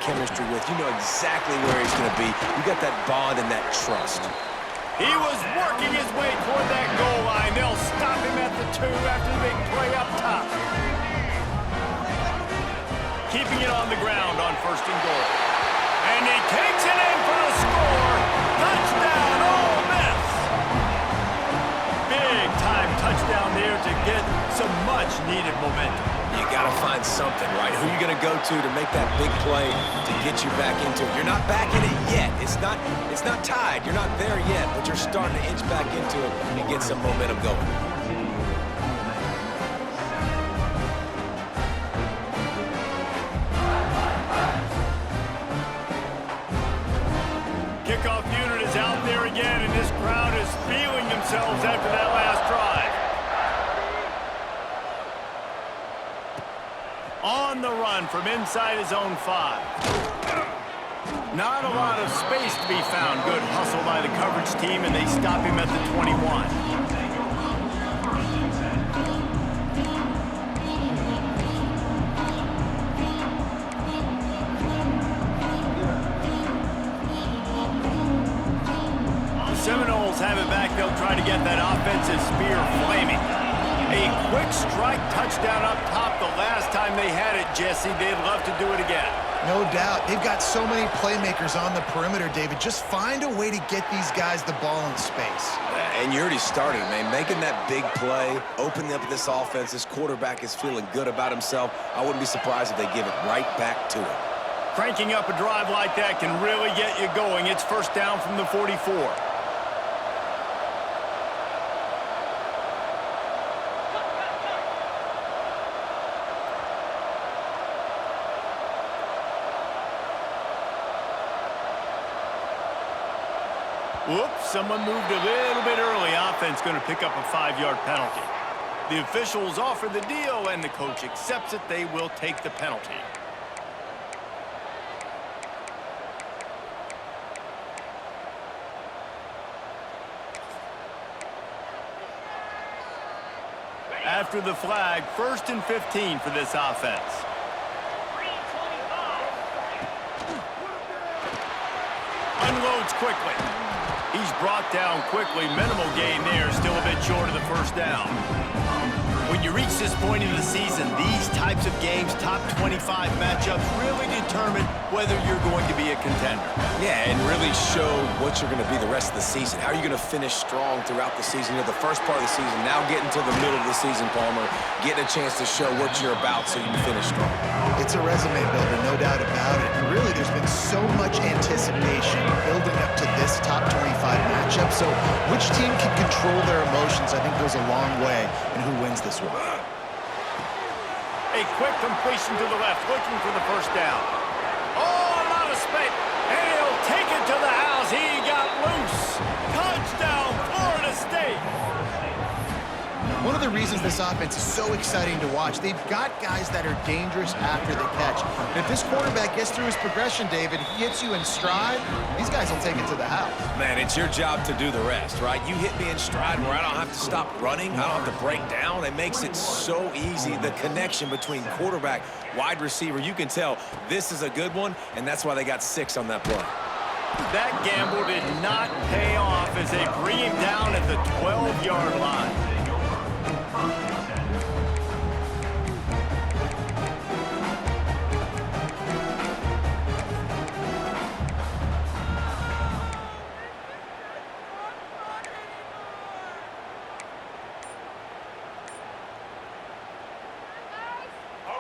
chemistry with. You know exactly where he's going to be. You got that bond and that trust. He was working his way toward that goal line. They'll stop him at the 2 after the big play up top. Keeping it on the ground on 1st and goal. And he takes it in for the score. Touchdown, Ole Miss. Big time touchdown there to get some much needed momentum. You got to find something, right? Who are you going to go to make that big play to get you back into it? You're not back in it yet. It's not tied. You're not there yet, but you're starting to inch back into it and get some momentum going. Kickoff unit is out there again, and this crowd is feeling themselves after that last drive. On the run from inside his own 5. Not a lot of space to be found. Good hustle by the coverage team, and they stop him at the 21. The Seminoles have it back. They'll try to get that offensive spear flaming. A quick strike touchdown up top the last time they had it, Jesse. They'd love to do it again. No doubt. They've got so many playmakers on the perimeter, David. Just find a way to get these guys the ball in space. And you already started, man. Making that big play, opening up this offense. This quarterback is feeling good about himself. I wouldn't be surprised if they give it right back to him. Cranking up a drive like that can really get you going. It's 1st down from the 44. Whoops, someone moved a little bit early. Offense going to pick up a 5-yard penalty. The officials offer the deal, and the coach accepts it. They will take the penalty. After the flag, 1st and 15 for this offense. Unloads quickly. He's brought down quickly. Minimal gain there. Still a bit short of the 1st down. When you reach this point in the season, these types of games, top 25 matchups, really determine whether you're going to be a contender. Yeah, and really show what you're going to be the rest of the season. How are you going to finish strong throughout the season? You know, the first part of the season, now getting to the middle of the season, Palmer, getting a chance to show what you're about so you can finish strong. It's a resume builder, no doubt about it. And really, there's been so much anticipation building up to this top 25 matchup. So which team can control their emotions, I think, goes a long way in who wins this one. A quick completion to the left, looking for the 1st down. Oh, a lot of space, and he'll take it to the house. He got loose. Touchdown, Florida State. One of the reasons this offense is so exciting to watch, they've got guys that are dangerous after the catch. And if this quarterback gets through his progression, David, he hits you in stride, these guys will take it to the house. Man, it's your job to do the rest, right? You hit me in stride where I don't have to stop running. I don't have to break down. It makes it so easy. The connection between quarterback, wide receiver, you can tell this is a good one, and that's why they got 6 on that play. That gamble did not pay off as they bring him down at the 12-yard line.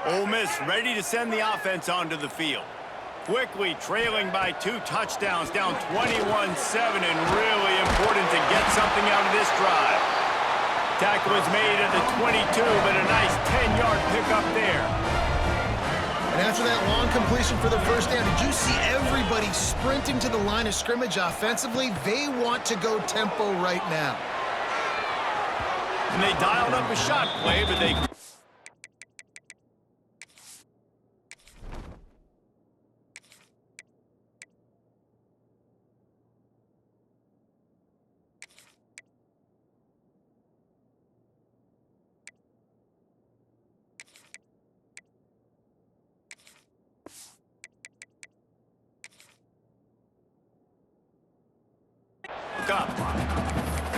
Ole Miss ready to send the offense onto the field. Quickly trailing by 2 touchdowns, down 21-7, and really important to get something out of this drive. Tackle is made at the 22, but a nice 10-yard pickup there. And after that long completion for the 1st down, did you see everybody sprinting to the line of scrimmage offensively? They want to go tempo right now. And they dialed up a shot play, but they... look up.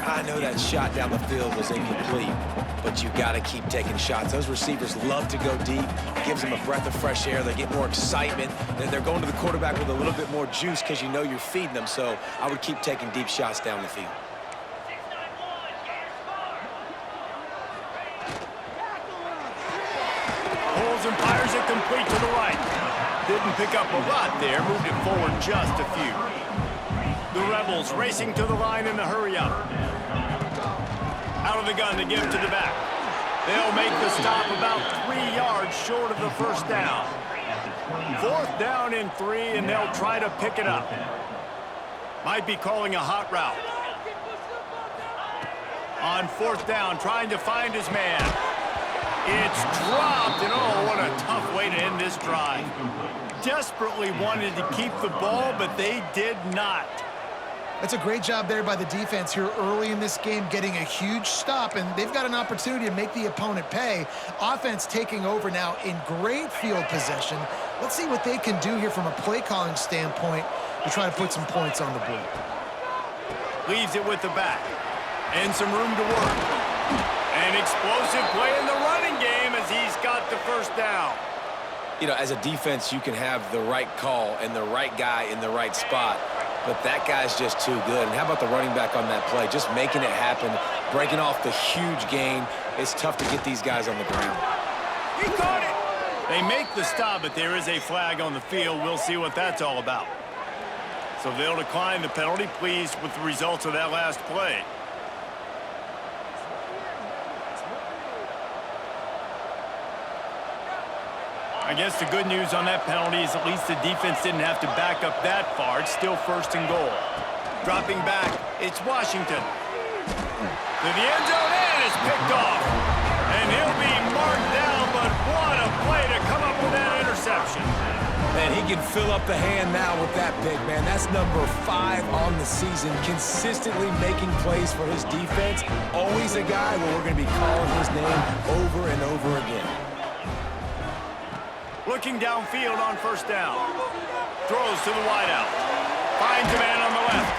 I know that shot down the field was incomplete, but you got to keep taking shots. Those receivers love to go deep. It gives them a breath of fresh air. They get more excitement. They're going to the quarterback with a little bit more juice because you know you're feeding them. So I would keep taking deep shots down the field. Pulls and fires it complete to the right. Didn't pick up a lot there. Moved it forward just a few. The Rebels racing to the line in the hurry-up. Out of the gun to give to the back. They'll make the stop about 3 yards short of the first down. 4th down and 3, and they'll try to pick it up. Might be calling a hot route. On 4th down, trying to find his man. It's dropped, and oh, what a tough way to end this drive. Desperately wanted to keep the ball, but they did not. That's a great job there by the defense here early in this game, getting a huge stop, and they've got an opportunity to make the opponent pay. Offense taking over now in great field possession. Let's see what they can do here from a play calling standpoint to try to put some points on the board. Leaves it with the back, and some room to work. An explosive play in the running game as he's got the first down. You know, as a defense, you can have the right call and the right guy in the right spot, but that guy's just too good. And how about the running back on that play? Just making it happen, breaking off the huge gain. It's tough to get these guys on the ground. He caught it. They make the stop, but there is a flag on the field. We'll see what that's all about. So they'll decline the penalty, pleased with the results of that last play. I guess the good news on that penalty is at least the defense didn't have to back up that far. It's still 1st and goal. Dropping back, it's Washington. To the end zone, and it's picked off. And he'll be marked down, but what a play to come up with that interception. And he can fill up the hand now with that pick, man. That's number 5 on the season, consistently making plays for his defense. Always a guy where we're going to be calling his name over and over again. Looking downfield on 1st down. Throws to the wideout. Finds a man on the left.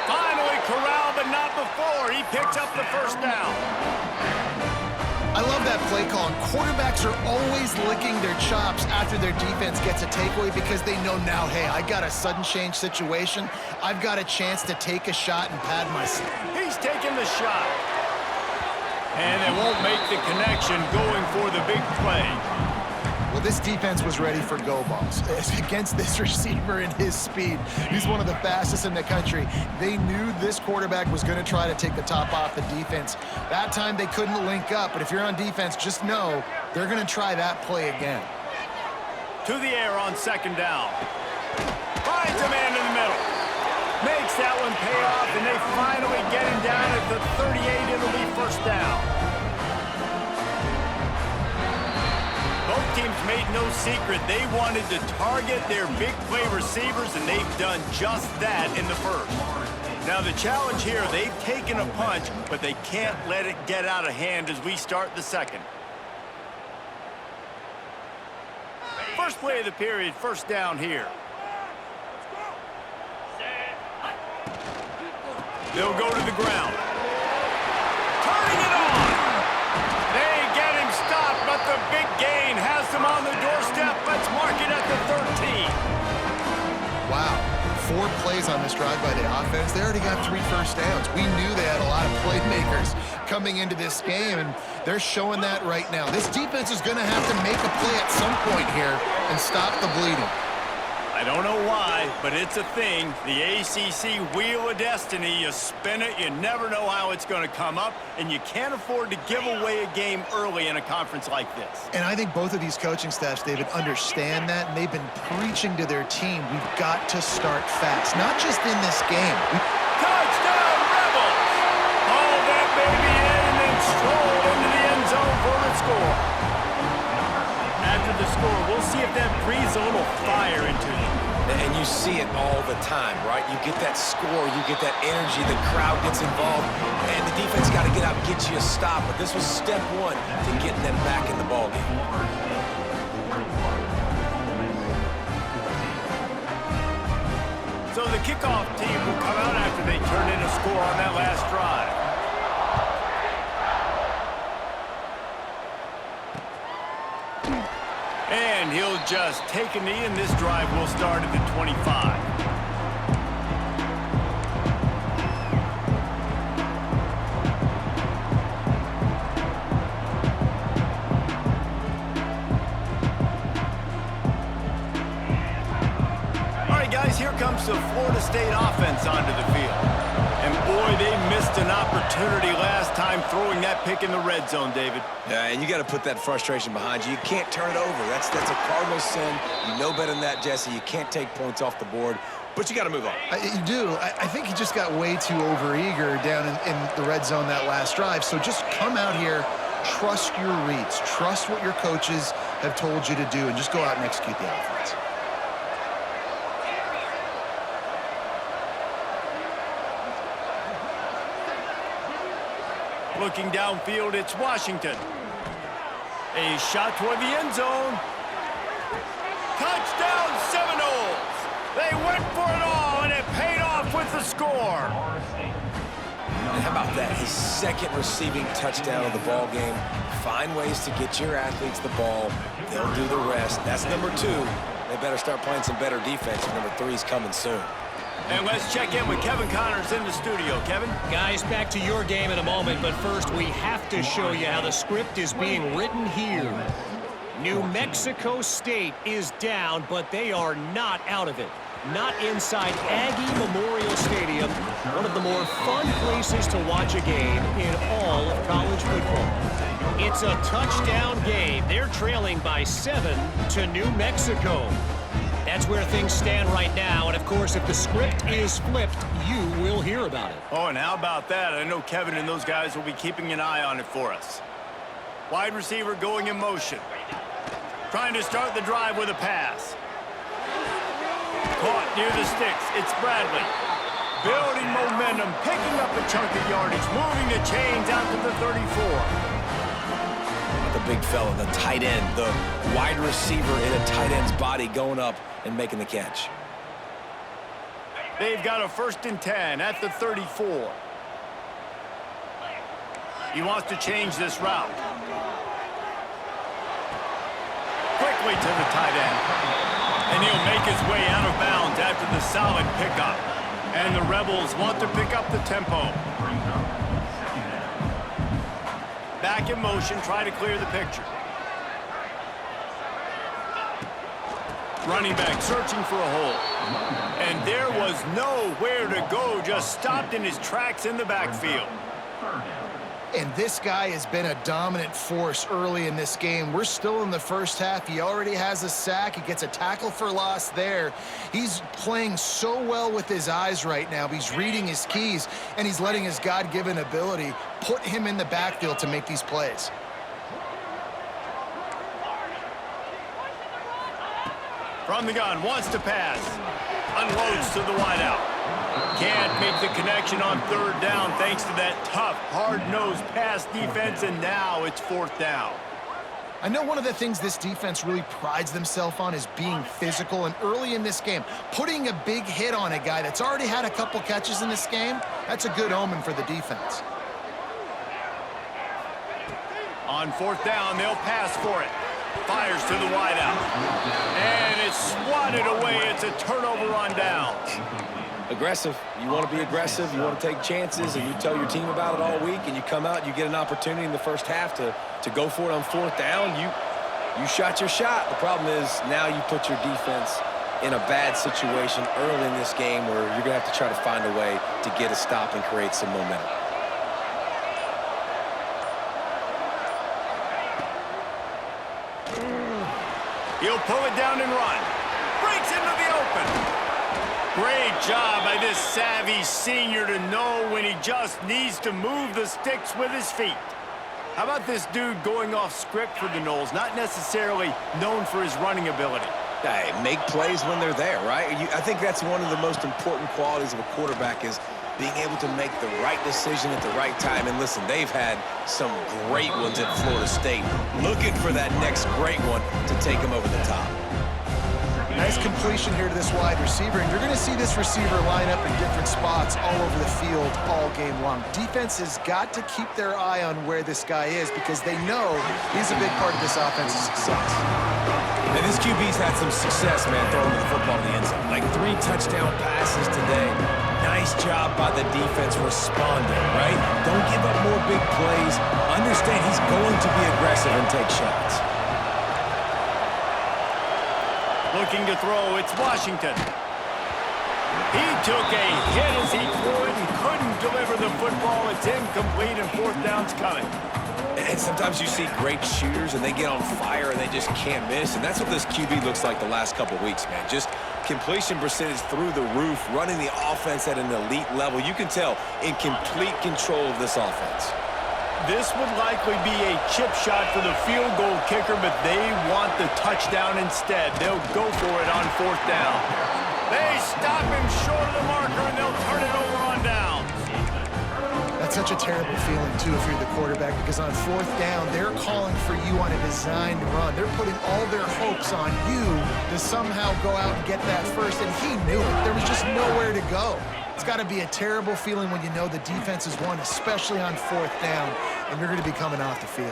Finally corralled, but not before. He picks up the 1st down. I love that play call. And quarterbacks are always licking their chops after their defense gets a takeaway because they know now, hey, I got a sudden change situation. I've got a chance to take a shot and pad myself. He's taking the shot. And they won't make the connection going for the big play. Well, this defense was ready for go balls against this receiver and his speed. He's one of the fastest in the country. They knew this quarterback was going to try to take the top off the defense. That time they couldn't link up, but if you're on defense, just know they're going to try that play again. To the air on 2nd down. Finds a man in the middle. Makes that one pay off, and they finally get him down at the 38. It'll be 1st down. Both teams made no secret they wanted to target their big play receivers, and they've done just that in the 1st. Now the challenge here, they've taken a punch, but they can't let it get out of hand as we start the 2nd. First play of the period, 1st down here. They'll go to the ground. Turning it on! They get him stopped, but the big gain has them on the doorstep. Let's mark it at the 13. Wow, 4 plays on this drive by the offense. They already got 3 first downs. We knew they had a lot of playmakers coming into this game, and they're showing that right now. This defense is going to have to make a play at some point here and stop the bleeding. I don't know why, but it's a thing. The ACC Wheel of Destiny, you spin it, you never know how it's going to come up, and you can't afford to give away a game early in a conference like this. And I think both of these coaching staffs, David, understand that, and they've been preaching to their team, we've got to start fast, not just in this game. Touchdown, Rebels! Haul that baby in and then stroll into the end zone for the score. After the score, we'll see if that breathes a little fire into them. And you see it all the time, right? You get that score, you get that energy, the crowd gets involved, and the defense got to get out and get you a stop. But this was step 1 to getting them back in the ballgame. So the kickoff team will come out after they turn in a score on that last drive. And he'll just take a knee, and this drive will start at the 25. Here comes the Florida State offense onto the field. And boy, they missed an opportunity last time throwing that pick in the red zone, David. Yeah, and you got to put that frustration behind you. You can't turn it over. That's a cardinal sin. You know better than that, Jesse. You can't take points off the board, but you got to move on. You do. I think he just got way too overeager down in the red zone that last drive. So just come out here, trust your reads, trust what your coaches have told you to do, and just go out and execute the offense. Looking downfield, it's Washington. A shot toward the end zone. Touchdown, Seminoles! They went for it all, and it paid off with the score. And how about that? His second receiving touchdown of the ball game. Find ways to get your athletes the ball. They'll do the rest. That's number 2. They better start playing some better defense. Number 3's coming soon. And let's check in with Kevin Connors in the studio. Kevin? Guys, back to your game in a moment, but first we have to show you how the script is being written here. New Mexico State is down, but they are not out of it. Not inside Aggie Memorial Stadium, one of the more fun places to watch a game in all of college football. It's a touchdown game. They're trailing by 7 to New Mexico. That's where things stand right now, and of course, if the script is flipped, you will hear about it. Oh, and how about that? I know Kevin and those guys will be keeping an eye on it for us. Wide receiver going in motion. Trying to start the drive with a pass. Caught near the sticks. It's Bradley. Building momentum, picking up a chunk of yardage, moving the chains out to the 34. The big fella, the tight end, the wide receiver in a tight end's body going up and making the catch. They've got a 1st and 10 at the 34. He wants to change this route. Quickly to the tight end. And he'll make his way out of bounds after the solid pickup. And the Rebels want to pick up the tempo. Back in motion, try to clear the picture. Running back searching for a hole. And there was nowhere to go, just stopped in his tracks in the backfield. And this guy has been a dominant force early in this game. We're still in the first half. He already has a sack. He gets a tackle for loss there. He's playing so well with his eyes right now. He's reading his keys, and he's letting his God-given ability put him in the backfield to make these plays. From the gun, wants to pass. Unloads to the wideout. Can't make the connection on 3rd down thanks to that tough, hard-nosed pass defense, and now it's 4th down. I know one of the things this defense really prides themselves on is being physical, and early in this game, putting a big hit on a guy that's already had a couple catches in this game, that's a good omen for the defense. On 4th down, they'll pass for it. Fires to the wideout. And it's swatted away. It's a turnover on downs. Aggressive. You want to be aggressive. You want to take chances, and you tell your team about it all week, and you come out, you get an opportunity in the first half to go for it on 4th down. You shot your shot. The problem is now you put your defense in a bad situation early in this game where you're going to have to try to find a way to get a stop and create some momentum. He'll pull it down and run. Breaks into the open. Great job by this savvy senior to know when he just needs to move the sticks with his feet. How about this dude going off script for the Noles, not necessarily known for his running ability? Hey, make plays when they're there, right? I think that's one of the most important qualities of a quarterback is being able to make the right decision at the right time. And listen, they've had some great ones at Florida State. Looking for that next great one to take them over the top. Nice completion here to this wide receiver, and you're going to see this receiver line up in different spots all over the field all game long. Defense has got to keep their eye on where this guy is because they know he's a big part of this offense's success. And this QB's had some success, man, throwing the football in the end zone. Like 3 touchdown passes today. Nice job by the defense responding, right? Don't give up more big plays. Understand he's going to be aggressive and take shots. Looking to throw, it's Washington. He took a hit as he threw it and couldn't deliver the football. It's incomplete and 4th down's coming. And sometimes you see great shooters and they get on fire and they just can't miss. And that's what this QB looks like the last couple weeks, man. Just completion percentage through the roof, running the offense at an elite level. You can tell in complete control of this offense. This would likely be a chip shot for the field goal kicker, but they want the touchdown instead. They'll go for it on 4th down. They stop him short of the marker, and they'll turn it over on downs. That's such a terrible feeling, too, if you're the quarterback, because on 4th down, they're calling for you on a designed run. They're putting all their hopes on you to somehow go out and get that first, and he knew it. There was just nowhere to go. It's got to be a terrible feeling when you know the defense has won, especially on 4th down, and you're going to be coming off the field.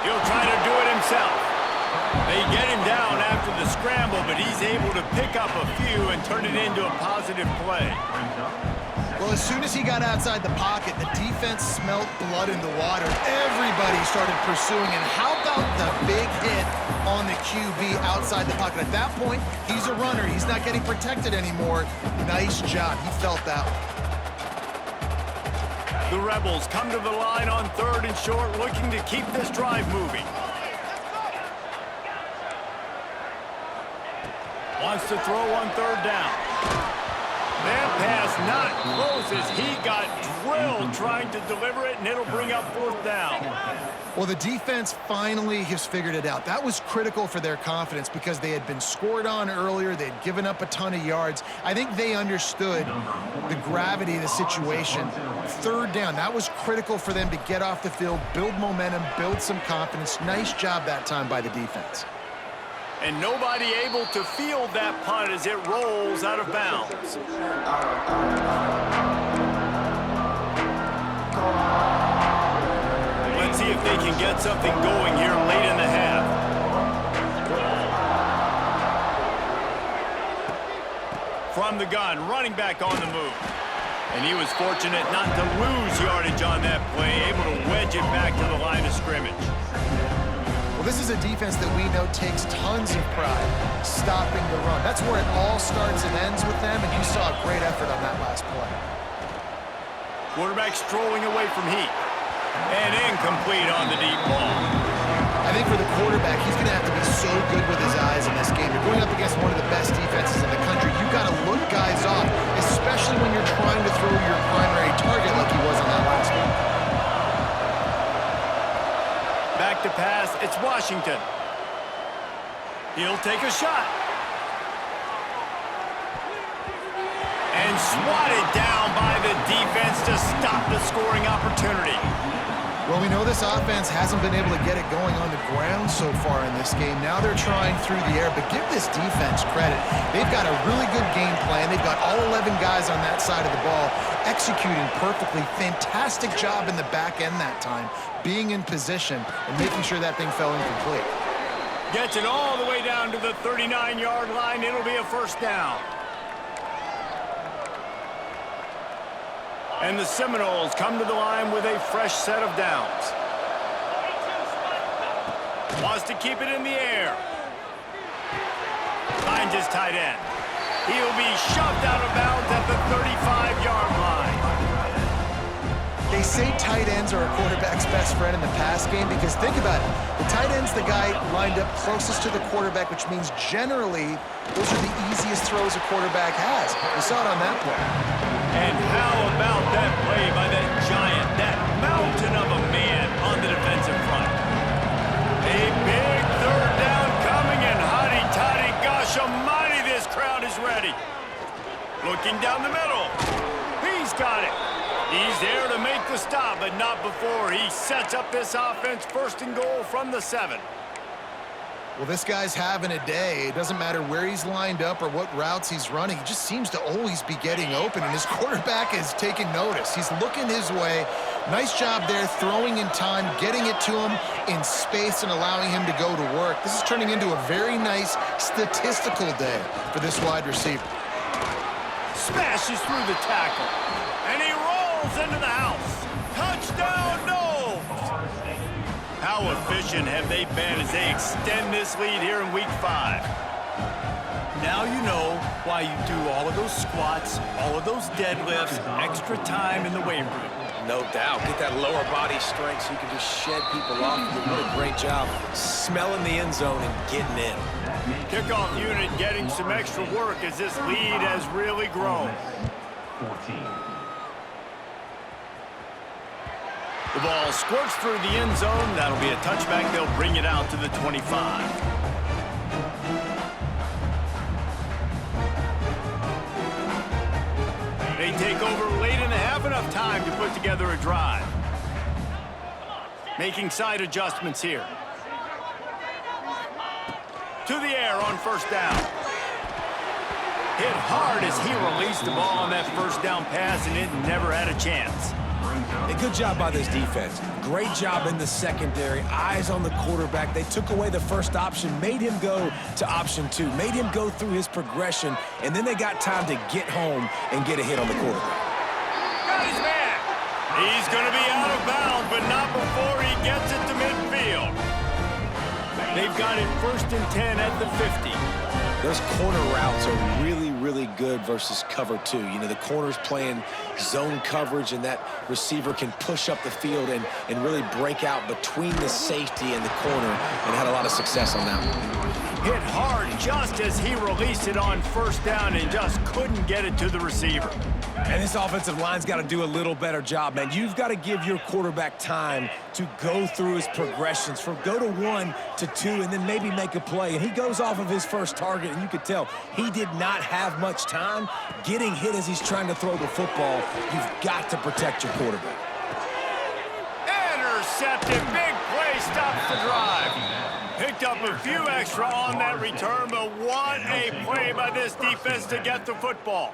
He'll try to do it himself. They get him down after the scramble, but he's able to pick up a few and turn it into a positive play. Well, as soon as he got outside the pocket, the defense smelled blood in the water. Everybody started pursuing, and how about the big hit on the QB outside the pocket? At that point, he's a runner. He's not getting protected anymore. Nice job. He felt that one. The Rebels come to the line on 3rd and short, looking to keep this drive moving. Wants to throw on 3rd down. That pass not close as he got drilled trying to deliver it, and it'll bring up 4th down. Well, the defense finally has figured it out. That was critical for their confidence because they had been scored on earlier. They had given up a ton of yards. I think they understood the gravity of the situation. 3rd down, that was critical for them to get off the field, build momentum, build some confidence. Nice job that time by the defense. And nobody able to field that punt as it rolls out of bounds. Let's see if they can get something going here late in the half. From the gun, running back on the move. And he was fortunate not to lose yardage on that play, able to wedge it back to the line of scrimmage. This is a defense that we know takes tons of pride stopping the run. That's where it all starts and ends with them, and you saw a great effort on that last play. Quarterback strolling away from heat. And incomplete on the deep ball. I think for the quarterback, he's going to have to be so good with his eyes in this game. You're going up against one of the best defenses in the country. You've got to look guys off, especially when you're trying to throw your primary target like he was on that last one. Back to pass, it's Washington. He'll take a shot. And swatted down by the defense to stop the scoring opportunity. Well, we know this offense hasn't been able to get it going on the ground so far in this game. Now they're trying through the air, but give this defense credit. They've got a really good game plan. They've got all 11 guys on that side of the ball executing perfectly. Fantastic job in the back end that time, being in position and making sure that thing fell incomplete. Gets it all the way down to the 39-yard line. It'll be a 1st down. And the Seminoles come to the line with a fresh set of downs. Wants to keep it in the air. Finds his tight end. He'll be shoved out of bounds at the 35-yard line. They say tight ends are a quarterback's best friend in the pass game because think about it. The tight end's the guy lined up closest to the quarterback, which means generally those are the easiest throws a quarterback has. We saw it on that play. And how about that play by that giant, that mountain of a man on the defensive front? A big 3rd down coming, and hotty-toddy, gosh almighty, this crowd is ready. Looking down the middle. He's got it. He's there to make the stop, but not before he sets up this offense 1st and goal from the 7. Well, this guy's having a day. It doesn't matter where he's lined up or what routes he's running. He just seems to always be getting open, and his quarterback is taking notice. He's looking his way. Nice job there, throwing in time, getting it to him in space and allowing him to go to work. This is turning into a very nice statistical day for this wide receiver. Smashes through the tackle, and he rolls into the house. Touchdown, no! How efficient have they been as they extend this lead here in Week 5? Now you know why you do all of those squats, all of those deadlifts, extra time in the weight room. No doubt. Get that lower body strength so you can just shed people off. You do a great job smelling the end zone and getting in. Kickoff unit getting some extra work as this lead has really grown. 14. The ball squirts through the end zone. That'll be a touchback. They'll bring it out to the 25. They take over late in the half, enough time to put together a drive. Making side adjustments here. To the air on first down. Hit hard as he released the ball on that first down pass, and it never had a chance. A good job by this defense. Great job in the secondary. Eyes on the quarterback. They took away the first option, made him go to option 2, made him go through his progression, and then they got time to get home and get a hit on the quarterback. Got his man. He's going to be out of bounds, but not before he gets it to midfield. They've got it 1st and 10 at the 50. Those corner routes are really, really good versus cover 2. You know, the corner's playing zone coverage, and that receiver can push up the field and really break out between the safety and the corner, and had a lot of success on that one. Hit hard just as he released it on first down and just couldn't get it to the receiver. And this offensive line's got to do a little better job, man. You've got to give your quarterback time to go through his progressions from go to 1 to 2 and then maybe make a play. And he goes off of his first target, and you could tell he did not have much time getting hit as he's trying to throw the football. You've got to protect your quarterback. Intercepted. Big play stops the drive. Picked up a few extra on that return, but what a play by this defense to get the football.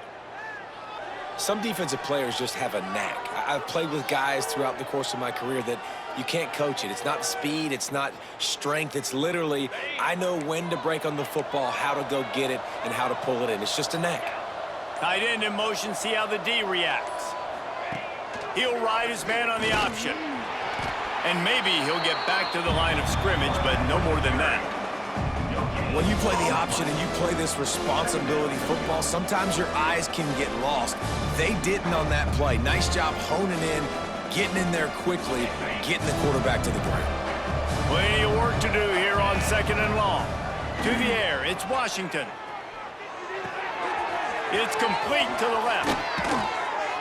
Some defensive players just have a knack. I've played with guys throughout the course of my career that you can't coach it. It's not speed, it's not strength. It's literally, I know when to break on the football, how to go get it, and how to pull it in. It's just a knack. Tight end in motion, see how the D reacts. He'll ride his man on the option. And maybe he'll get back to the line of scrimmage, but no more than that. When you play the option and you play this responsibility football, sometimes your eyes can get lost. They didn't on that play. Nice job honing in, getting in there quickly, getting the quarterback to the ground. Plenty of work to do here on 2nd and long. To the air, it's Washington. It's complete to the left.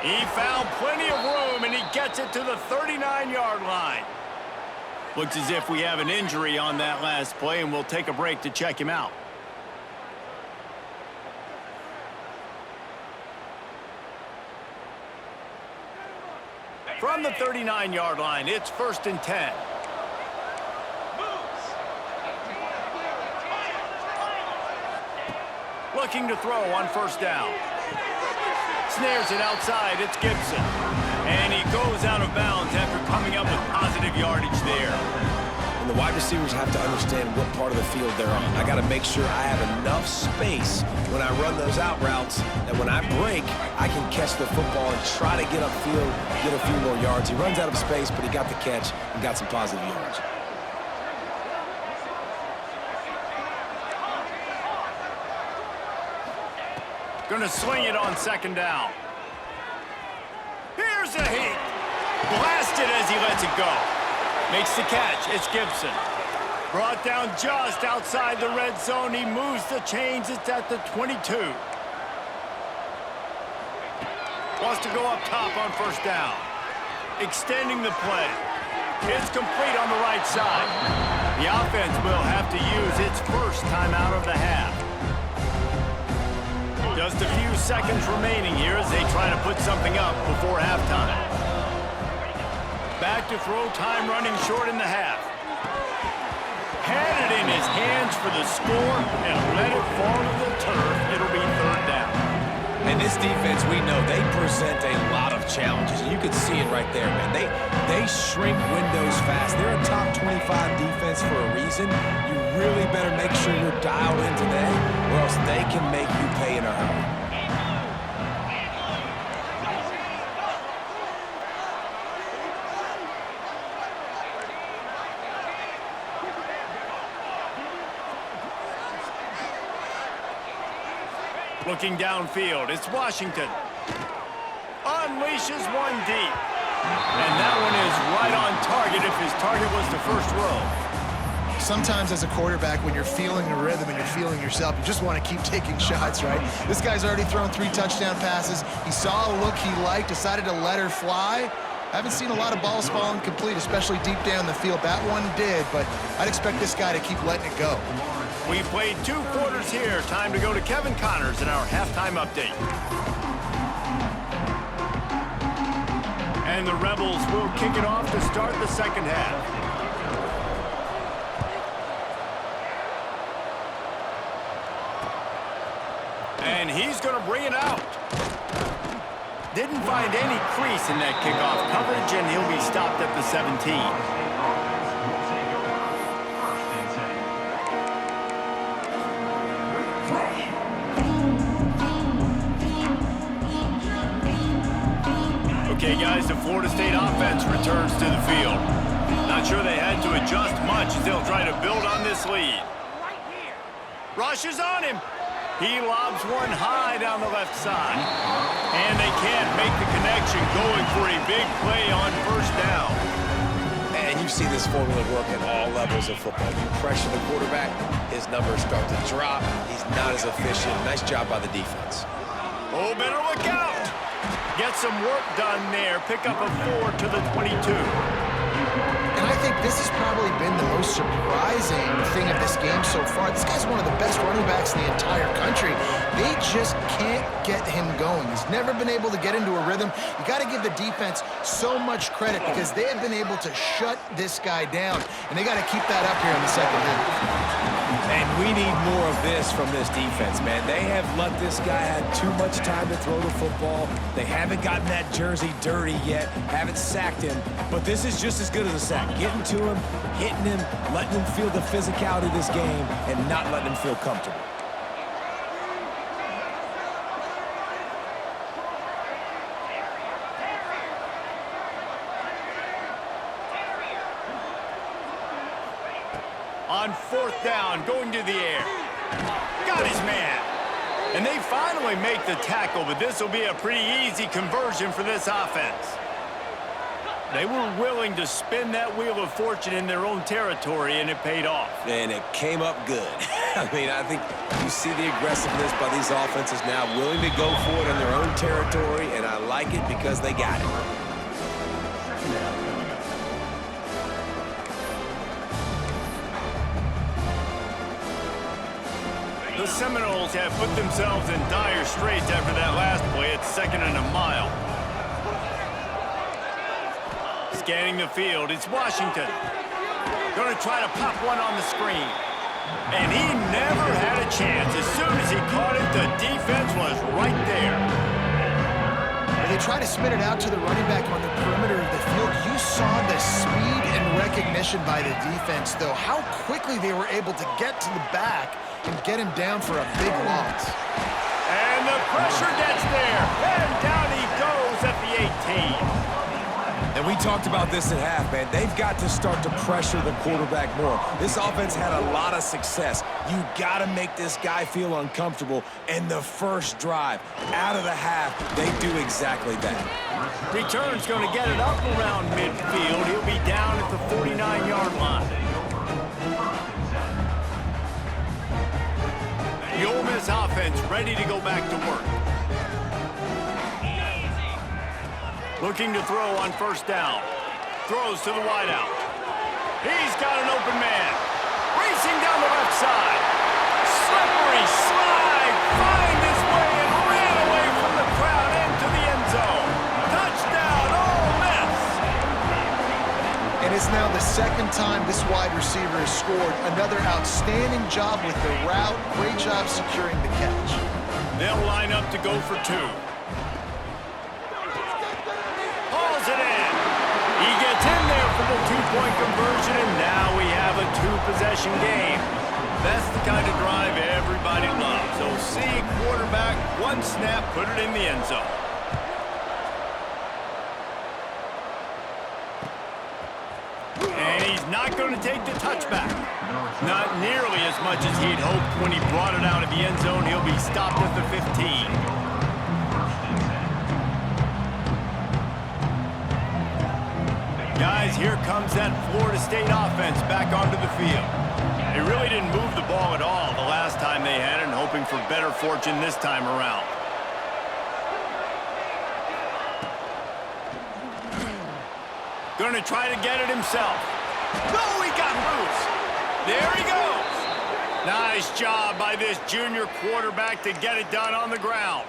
He found plenty of room, and he gets it to the 39-yard line. Looks as if we have an injury on that last play, and we'll take a break to check him out. From the 39-yard line, it's 1st and 10. Looking to throw on first down. Snares it outside, it's Gibson. And he goes out of bounds after coming up with positive yardage there. And the wide receivers have to understand what part of the field they're on. I got to make sure I have enough space when I run those out routes that when I break, I can catch the football and try to get upfield, get a few more yards. He runs out of space, but he got the catch and got some positive yards. Gonna sling it on 2nd down. Here's a hit. Blasted as he lets it go. Makes the catch. It's Gibson. Brought down just outside the red zone. He moves the chains. It's at the 22. Wants to go up top on first down. Extending the play. It's complete on the right side. The offense will have to use its first timeout of the half. Just a few seconds remaining here as they try to put something up before halftime. Back to throw, time running short in the half. had it in his hands for the score and let it fall to the turf. It'll be third down. And this defense, we know, they present a lot of challenges. And you can see it right there, man. They shrink windows fast. They're a top 25 defense for a reason. You really better make sure you're dialed in today, or else they can make you pay in a hurry. Looking downfield, it's Washington. Unleashes one deep. And that one is right on target if his target was the first row. Sometimes as a quarterback, when you're feeling the rhythm and you're feeling yourself, you just want to keep taking shots, right? This guy's already thrown 3 touchdown passes. He saw a look he liked, decided to let her fly. I haven't seen a lot of balls falling complete, especially deep down the field. That one did, but I'd expect this guy to keep letting it go. We've played 2 quarters here. Time to go to Kevin Connors in our halftime update. And the Rebels will kick it off to start the second half. And he's going to bring it out. Didn't find any crease in that kickoff coverage, and he'll be stopped at the 17. Okay, guys, the Florida State offense returns to the field. Not sure they had to adjust much as they'll try to build on this lead. Rush is on him. He lobs one high down the left side. And they can't make the connection, going for a big play on first down. And you see this formula work at all levels of football. You pressure the quarterback, his numbers start to drop. He's not as efficient. Nice job by the defense. Oh, better look out. Get some work done there. Pick up a 4 to the 22. And I think this has probably been the most surprising thing of this game so far. This guy's one of the best running backs in the entire country. They just can't get him going. He's never been able to get into a rhythm. You got to give the defense so much credit because they have been able to shut this guy down, and they got to keep that up here in the second half. And we need more of this from this defense, man. They have let this guy have too much time to throw the football. They haven't gotten that jersey dirty yet, haven't sacked him, but this is just as good as a sack. Getting to him, hitting him, letting him feel the physicality of this game, and not letting him feel comfortable. On fourth down, going to the air. Got his man. And they finally make the tackle, but this will be a pretty easy conversion for this offense. They were willing to spin that wheel of fortune in their own territory, and it paid off. And it came up good. I mean, I think you see the aggressiveness by these offenses now, willing to go for it in their own territory, and I like it because they got it. The Seminoles have put themselves in dire straits after that last play. It's 2nd and a mile. Scanning the field, it's Washington. Going to try to pop one on the screen. And he never had a chance. As soon as he caught it, the defense was right there. They try to spit it out to the running back on the perimeter of the field. You saw the speed and recognition by the defense, though. How quickly they were able to get to the back and get him down for a big loss. And the pressure gets there. And down he goes at the 18. And we talked about this at half, man. They've got to start to pressure the quarterback more. This offense had a lot of success. You got to make this guy feel uncomfortable. And the first drive, out of the half, they do exactly that. Return's going to get it up around midfield. He'll be down at the 49-yard line. The Ole Miss offense ready to go back to work. Looking to throw on first down. Throws to the wideout. He's got an open man. Racing down the left side. Slippery slide. Find his way and ran away from the crowd into the end zone. Touchdown, Ole Miss. And it's now the second time this wide receiver has scored. Another outstanding job with the route. Great job securing the catch. They'll line up to go for two. Hauls it in. He gets in there for the two-point conversion, and now we have a two-possession game. That's the kind of drive everybody loves. So see quarterback, one snap, put it in the end zone. And he's not going to take the touchback. Not nearly as much as he'd hoped when he brought it out of the end zone. He'll be stopped at the 15. Guys, here comes that Florida State offense back onto the field. They really didn't move the ball at all the last time they had it, and hoping for better fortune this time around. Going to try to get it himself. Oh, he got loose. There he goes. Nice job by this junior quarterback to get it done on the ground.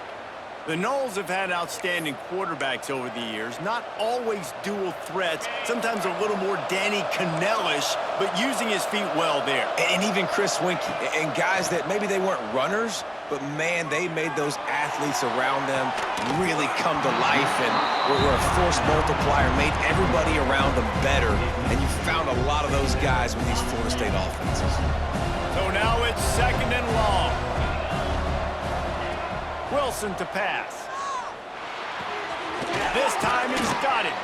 The Noles have had outstanding quarterbacks over the years, not always dual threats, sometimes a little more Danny Cannell-ish, but using his feet well there. And even Chris Winkie, and guys that maybe they weren't runners, but man, they made those athletes around them really come to life and were a force multiplier, made everybody around them better, and you found a lot of those guys with these Florida State offenses. So now it's second and long. Wilson to pass. This time he's got it.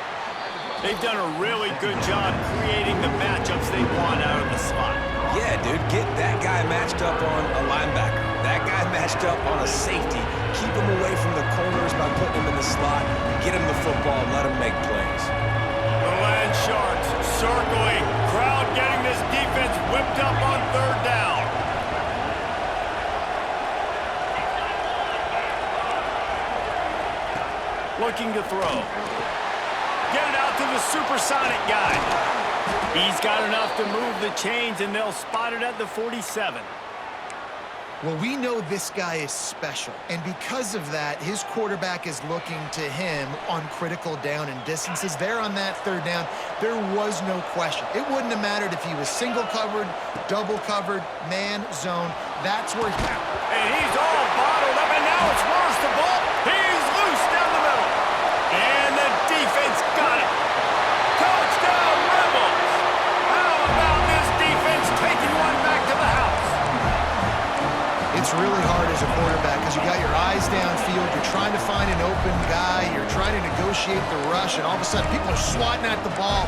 They've done a really good job creating the matchups they want out of the slot. Yeah, dude, get that guy matched up on a linebacker. That guy matched up on a safety. Keep him away from the corners by putting him in the slot. Get him the football, let him make plays. The Land Sharks circling. Crowd getting this defense whipped up on third down. Looking to throw. Get it out to the supersonic guy. He's got enough to move the chains, and they'll spot it at the 47. Well, we know this guy is special, and because of that, his quarterback is looking to him on critical down and distances. There on that third down, there was no question. It wouldn't have mattered if he was single covered, double covered, man, zone. That's where he... And he's all bottled up, and now it's worse. The ball, he's loose down the middle. And the defense got it. Touchdown, Rebels. How about this defense taking one back to the house? It's really hard as a quarterback because you got your eyes downfield, you're trying to find an open guy, you're trying to negotiate the rush, and all of a sudden people are swatting at the ball.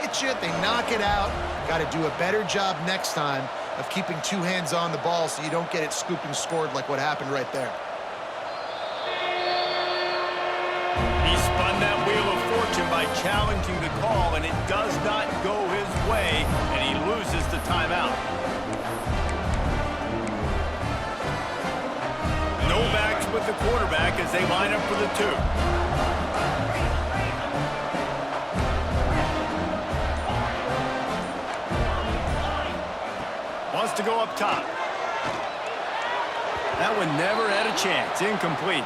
Hit you, they knock it out. Got to do a better job next time of keeping two hands on the ball so you don't get it scooped and scored like what happened right there. He spun that wheel of fortune by challenging the call, and it does not go his way, and he loses the timeout. No backs with the quarterback as they line up for the two. Wants to go up top. That one never had a chance. Incomplete.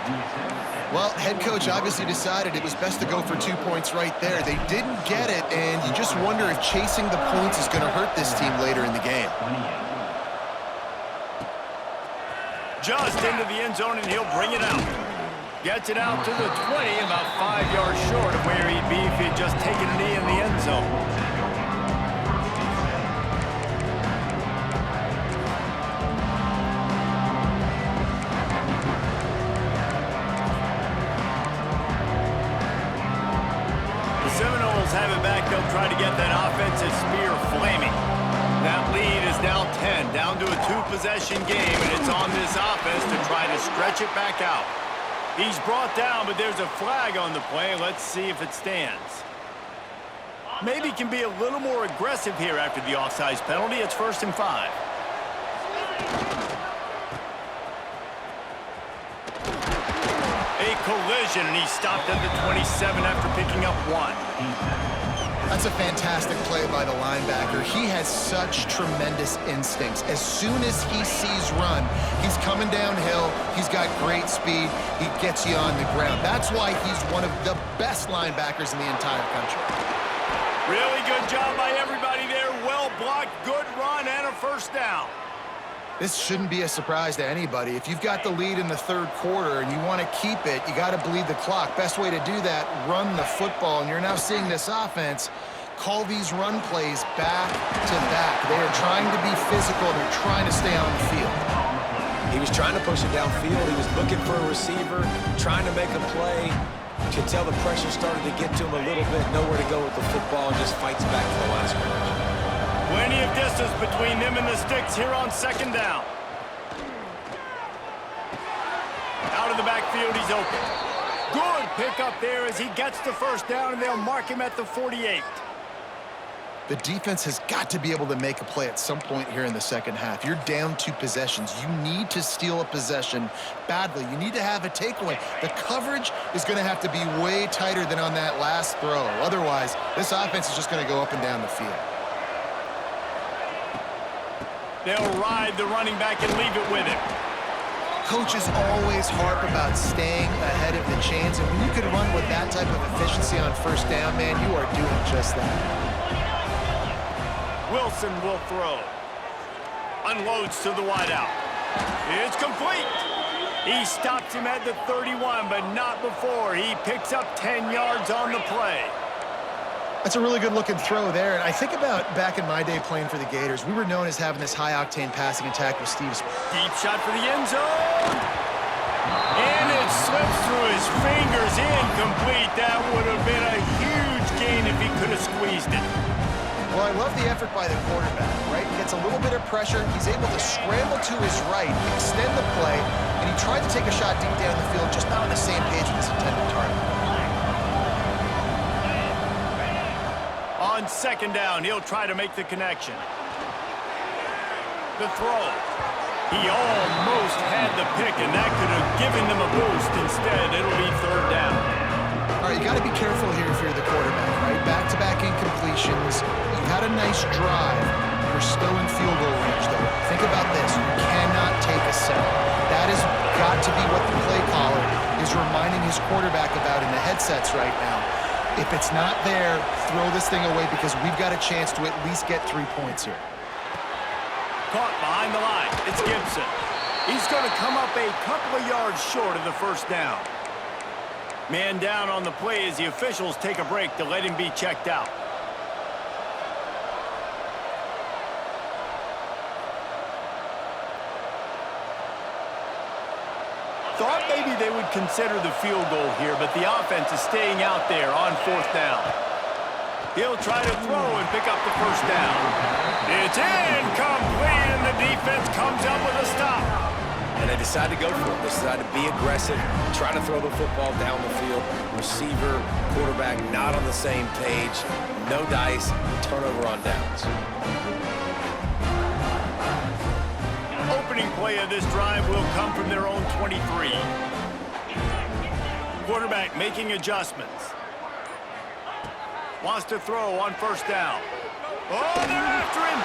Well, head coach obviously decided it was best to go for 2 points right there. They didn't get it, and you just wonder if chasing the points is going to hurt this team later in the game. Just into the end zone, and he'll bring it out. Gets it out to the 20, about 5 yards short of where he'd be if he'd just taken a knee in the end zone. Have it back. They'll try to get that offensive spear flaming. That lead is now 10, down to a two-possession game, and it's on this offense to try to stretch it back out. He's brought down, but there's a flag on the play. Let's see if it stands. Maybe can be a little more aggressive here after the offsides penalty. It's 1st and 5. A collision, and he stopped at the 27 after picking up 1. That's a fantastic play by the linebacker. He has such tremendous instincts. As soon as he sees run, he's coming downhill. He's got great speed. He gets you on the ground. That's why he's one of the best linebackers in the entire country. Really good job by everybody there. Well blocked, good run, and a first down. This shouldn't be a surprise to anybody. If you've got the lead in the third quarter and you want to keep it, you got to bleed the clock. Best way to do that, run the football. And you're now seeing this offense call these run plays back to back. They are trying to be physical. They're trying to stay on the field. He was trying to push it downfield. He was looking for a receiver, trying to make a play. You could tell the pressure started to get to him a little bit. Nowhere to go with the football, and just fights back for the last scrimmage. Plenty of distance between them and the sticks here on second down. Out of the backfield, he's open. Good pickup there as he gets the first down, and they'll mark him at the 48. The defense has got to be able to make a play at some point here in the second half. You're down 2 possessions. You need to steal a possession badly. You need to have a takeaway. The coverage is going to have to be way tighter than on that last throw. Otherwise, this offense is just going to go up and down the field. They'll ride the running back and leave it with him. Coaches always harp about staying ahead of the chains, and when you can run with that type of efficiency on first down, man, you are doing just that. Wilson will throw. Unloads to the wideout. It's complete. He stops him at the 31, but not before. He picks up 10 yards on the play. That's a really good-looking throw there. And I think about back in my day playing for the Gators, we were known as having this high-octane passing attack with Steve. Deep shot for the end zone. And it slips through his fingers, incomplete. That would have been a huge gain if he could have squeezed it. Well, I love the effort by the quarterback, right? Gets a little bit of pressure. He's able to scramble to his right, extend the play, and he tried to take a shot deep down the field, just not on the same page with his intended target. On second down, he'll try to make the connection. The throw. He almost had the pick, and that could have given them a boost. Instead, it'll be third down. All right, you got to be careful here if you're the quarterback, right? Back-to-back incompletions. You've had a nice drive. You're still in field goal range, though. Think about this. You cannot take a sack. That has got to be what the play caller is reminding his quarterback about in the headsets right now. If it's not there, throw this thing away because we've got a chance to at least get 3 points here. Caught behind the line. It's Gibson. He's going to come up a couple of yards short of the first down. Man down on the play as the officials take a break to let him be checked out. Thought maybe they would consider the field goal here, but the offense is staying out there on fourth down. He'll try to throw and pick up the first down. It's incomplete, and the defense comes up with a stop. And they decide to go for it. They decide to be aggressive, try to throw the football down the field. Receiver, quarterback not on the same page. No dice, turnover on downs. Opening play of this drive will come from their own 23. Quarterback making adjustments. Wants to throw on first down. Oh, they're after him!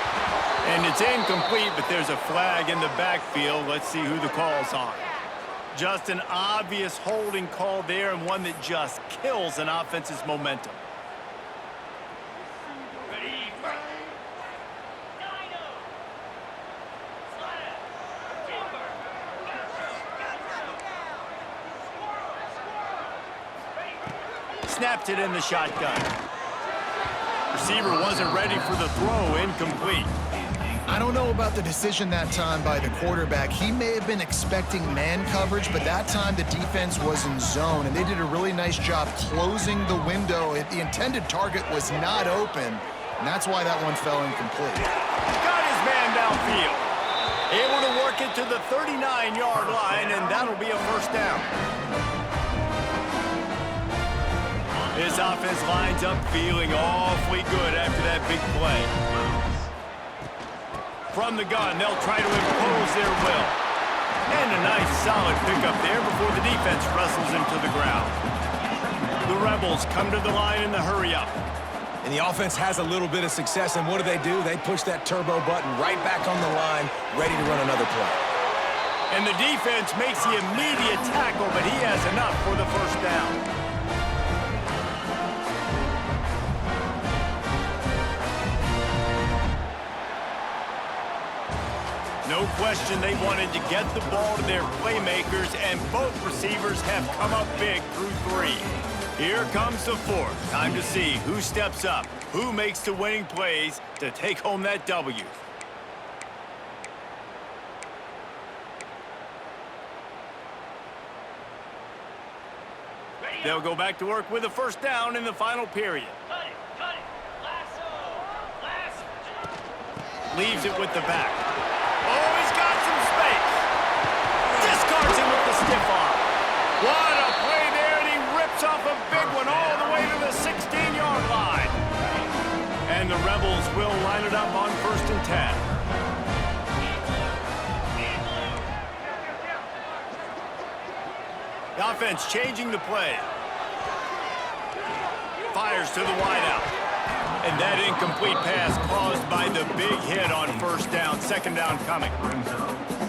And it's incomplete, but there's a flag in the backfield. Let's see who the call's on. Just an obvious holding call there, and one that just kills an offense's momentum. Snapped it in the shotgun. Receiver wasn't ready for the throw, incomplete. I don't know about the decision that time by the quarterback. He may have been expecting man coverage, but that time the defense was in zone, and they did a really nice job closing the window. The intended target was not open, and that's why that one fell incomplete. Got his man downfield. Able to work it to the 39-yard line, and that'll be a first down. This offense lines up feeling awfully good after that big play. From the gun, they'll try to impose their will. And a nice solid pickup there before the defense wrestles him to the ground. The Rebels come to the line in the hurry-up. And the offense has a little bit of success, and what do? They push that turbo button right back on the line, ready to run another play. And the defense makes the immediate tackle, but he has enough for the first down. No question they wanted to get the ball to their playmakers, and both receivers have come up big through 3. Here comes the 4th. Time to see who steps up, who makes the winning plays to take home that W. They'll go back to work with a first down in the final period. Cut it. Lasso. Leaves it with the back. Oh, he's got some space. Discards him with the stiff arm. What a play there, and he rips off a big one all the way to the 16-yard line. And the Rebels will line it up on 1st and 10. The offense changing the play. Fires to the wideout. And that incomplete pass caused by the big hit on 1st down. 2nd down coming.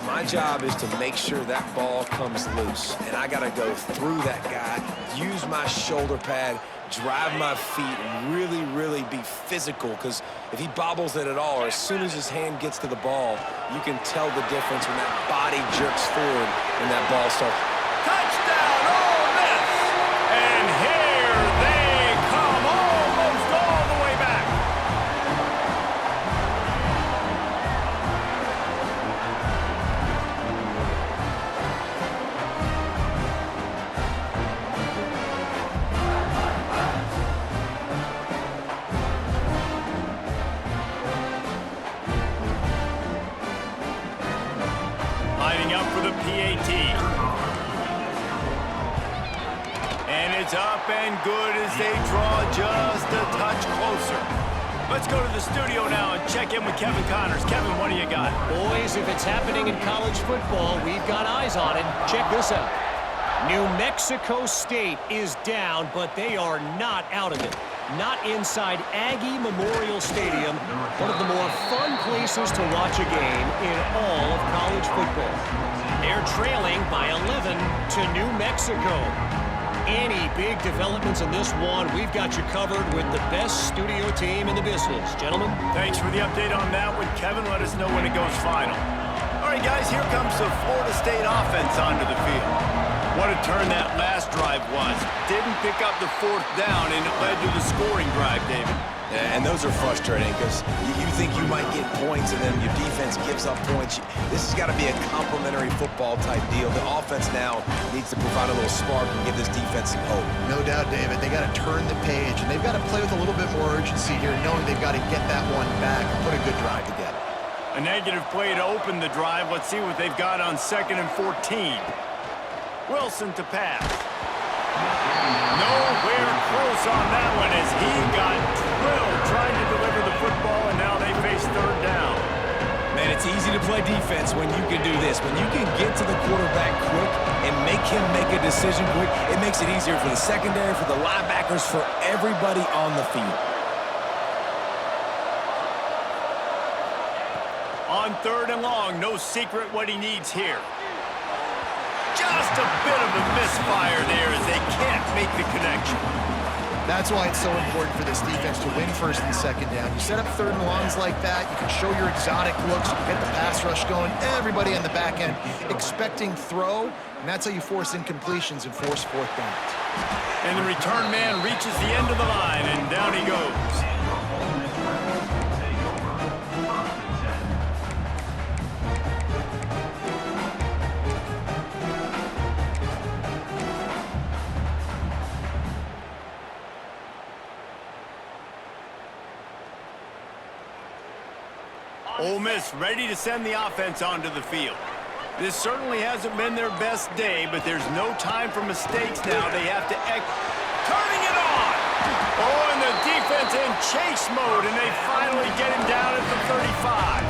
My job is to make sure that ball comes loose, and I got to go through that guy, use my shoulder pad, drive my feet, and really be physical, because if he bobbles it at all, or as soon as his hand gets to the ball, you can tell the difference when that body jerks forward and that ball starts. Touchdown, Ole Miss! And here they come, almost all the way back. Lining up for the PAT. And it's up and good as they draw just a touch closer. Let's go to the studio now and check in with Kevin Connors. Kevin, what do you got? Boys, if it's happening in college football, we've got eyes on it. Check this out. New Mexico State is down, but they are not out of it. Not inside Aggie Memorial Stadium, one of the more fun places to watch a game in all of college football. They're trailing by 11 to New Mexico. Any big developments in this one, we've got you covered with the best studio team in the business. Gentlemen? Thanks for the update on that one, Kevin. Let us know when it goes final. All right, guys, here comes the Florida State offense onto the field. What a turn that last drive was. Didn't pick up the 4th down, and it led to the scoring drive, David. Yeah, and those are frustrating because you think you might get points and then your defense gives up points. This has got to be a complementary football type deal. The offense now needs to provide a little spark and give this defense some hope. No doubt, David. They got to turn the page, and they've got to play with a little bit more urgency here, knowing they've got to get that one back and put a good drive together. A negative play to open the drive. Let's see what they've got on 2nd and 14. Wilson to pass. Nowhere close on that one as he got drilled trying to deliver the football, and now they face 3rd down. Man, it's easy to play defense when you can do this. When you can get to the quarterback quick and make him make a decision quick, it makes it easier for the secondary, for the linebackers, for everybody on the field. On 3rd and long, no secret what he needs here. Just a bit of a misfire there as they can't make the connection. That's why it's so important for this defense to win 1st and 2nd down. You set up 3rd and longs like that, you can show your exotic looks, you can get the pass rush going, everybody on the back end expecting throw, and that's how you force incompletions and force 4th downs. And the return man reaches the end of the line, and down he goes. Ole Miss ready to send the offense onto the field. This certainly hasn't been their best day, but there's no time for mistakes now. They have to turning it on! Oh, and the defense in chase mode, and they finally get him down at the 35.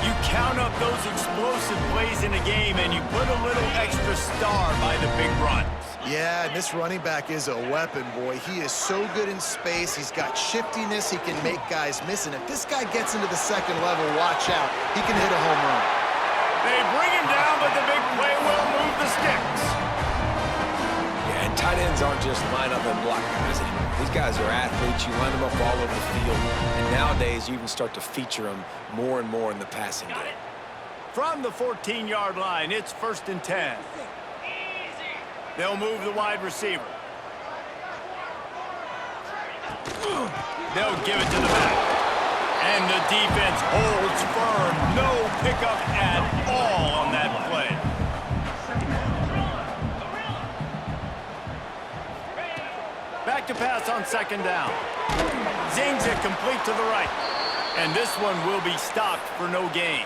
You count up those explosive plays in a game, and you put a little extra star by the big runs. Yeah, and this running back is a weapon, boy. He is so good in space. He's got shiftiness. He can make guys miss. And if this guy gets into the second level, watch out. He can hit a home run. They bring him down, but the big play will move the sticks. Yeah, and tight ends aren't just line up and block guys anymore. These guys are athletes. You line them up all over the field. And nowadays, you even start to feature them more and more in the passing game. From the 14-yard line, it's 1st and 10. They'll move the wide receiver. They'll give it to the back. And the defense holds firm. No pickup at all on that play. Back to pass on 2nd down. Zings it complete to the right. And this one will be stopped for no gain.